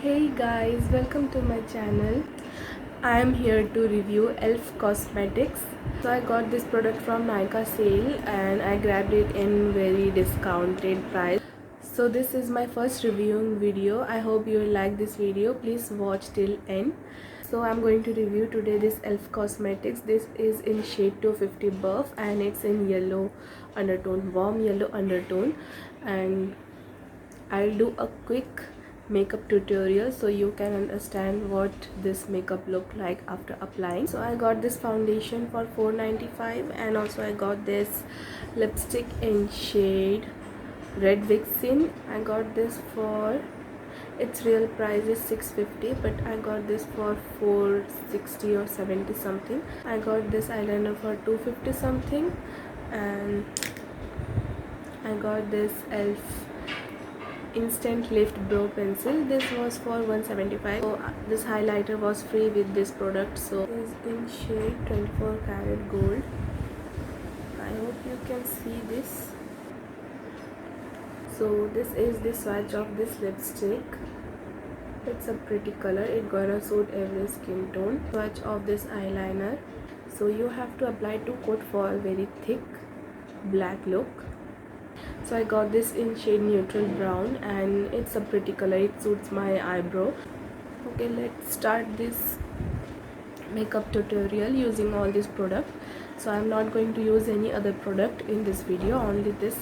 Hey guys, welcome to my channel. I am here to review elf cosmetics. So I got this product from nykaa sale and I grabbed it in very discounted price. So this is my first reviewing video. I hope you will like this video. Please watch till end. So I'm going to review today this elf cosmetics. This is in shade 250 buff and it's in yellow undertone, warm yellow undertone, and I'll do a quick makeup tutorial so you can understand what this makeup look like after applying. So I got this foundation for $4.95 and also I got this lipstick in shade Red Vixen. I got this for, its real price is $6.50 but I got this for $4.60 or 70 something. I got this eyeliner for $2.50 something and I got this elf instant lift brow pencil. This was for $175. So this highlighter was free with this product. So it is in shade 24 karat gold. I hope you can see this. So this is the swatch of this lipstick. It's a pretty color. It gonna suit every skin tone. Swatch of this eyeliner. So you have to apply 2 coat for a very thick black look. So I got this in shade neutral brown and it's a pretty color. It suits my eyebrow. Okay, let's start this makeup tutorial using all this product. So I'm not going to use any other product in this video, only this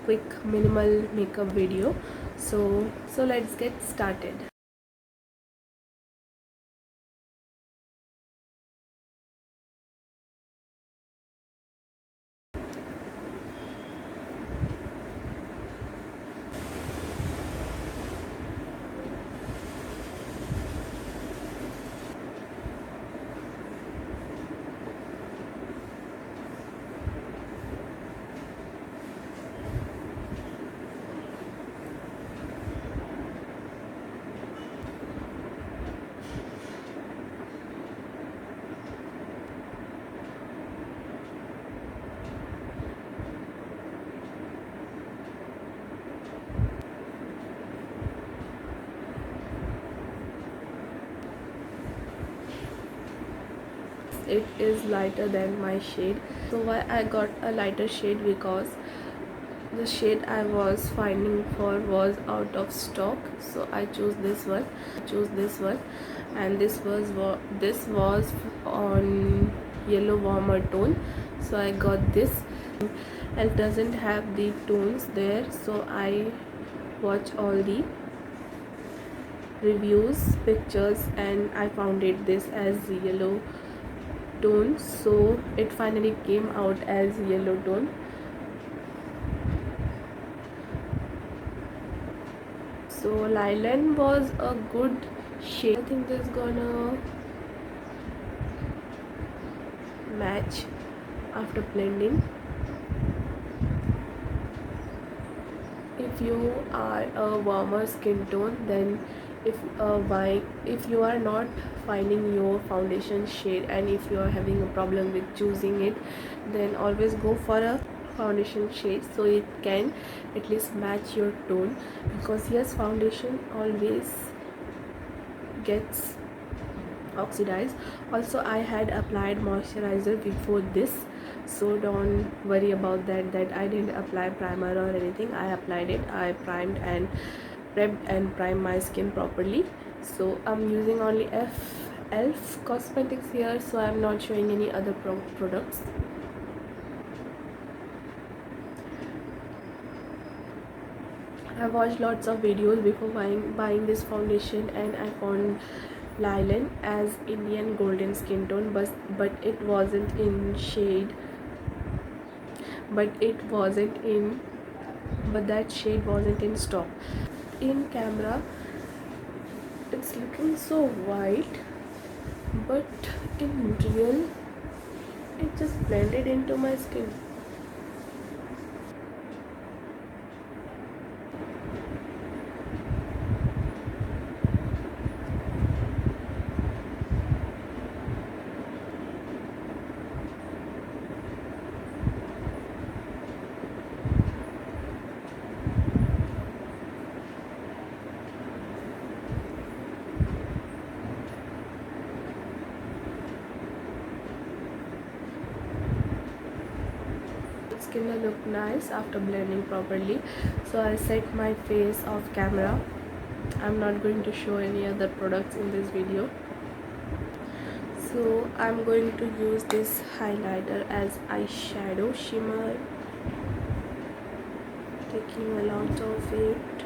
quick minimal makeup video. So let's get started. It is lighter than my shade. So why I got a lighter shade? Because the shade I was finding for was out of stock, so I chose this one. And this was on yellow warmer tone, so I got this. And doesn't have the tones there, so I watch all the reviews, pictures, and I found it this as yellow tone, so it finally came out as yellow tone. So lilac was a good shade. I think this is gonna match after blending. If you are a warmer skin tone, then if you are not finding your foundation shade and if you are having a problem with choosing it, then always go for a foundation shade so it can at least match your tone, because yes, foundation always gets oxidized. Also I had applied moisturizer before this, so don't worry about that I didn't apply primer or anything. I applied it, I primed and prepped and primed my skin properly. So I'm using only elf cosmetics here, so I'm not showing any other products. I watched lots of videos before buying this foundation, and I found lilac as Indian golden skin tone, but it wasn't in shade, but that shade wasn't in stock. In camera it's looking so white, but in real it just blended into my skin. gonna look nice after blending properly. So I set my face off camera. I'm not going to show any other products in this video. So I'm going to use this highlighter as eyeshadow shimmer, taking a lot of it.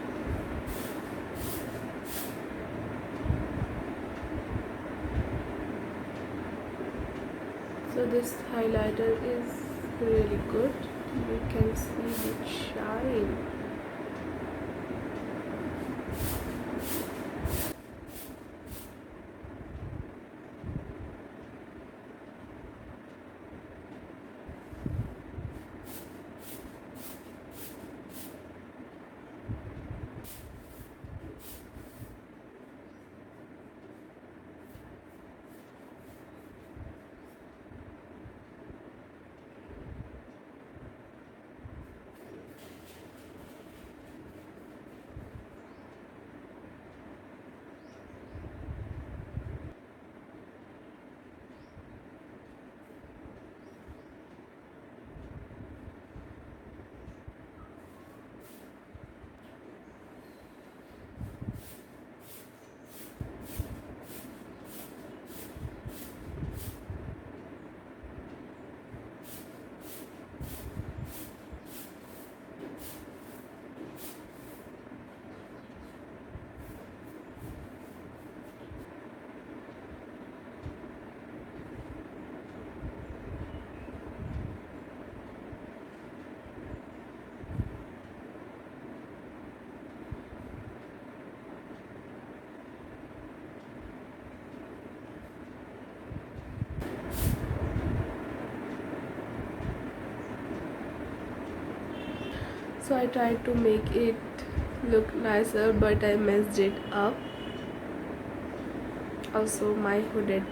So this highlighter is really good. You can see it shine. So I tried to make it look nicer, but I messed it up. Also my hooded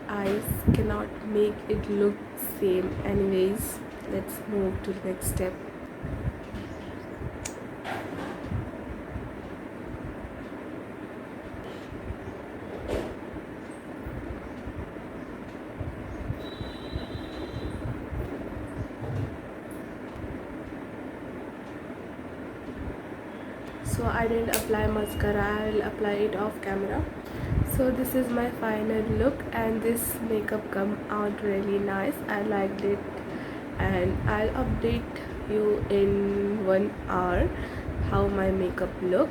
eyes cannot make it look same. Anyways, let's move to the next step. So I didn't apply mascara, I'll apply it off camera. So this is my final look, and this makeup come out really nice. I liked it, and I'll update you in 1 hour how my makeup look.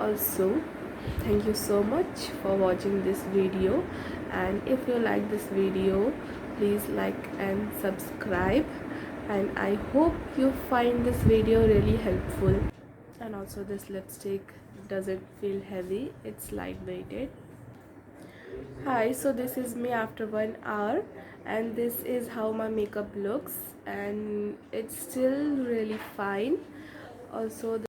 Also, thank you so much for watching this video, and if you like this video, please like and subscribe, and I hope you find this video really helpful. And also this lipstick doesn't feel heavy, it's lightweighted. Hi, so this is me after 1 hour, and this is how my makeup looks, and it's still really fine. Also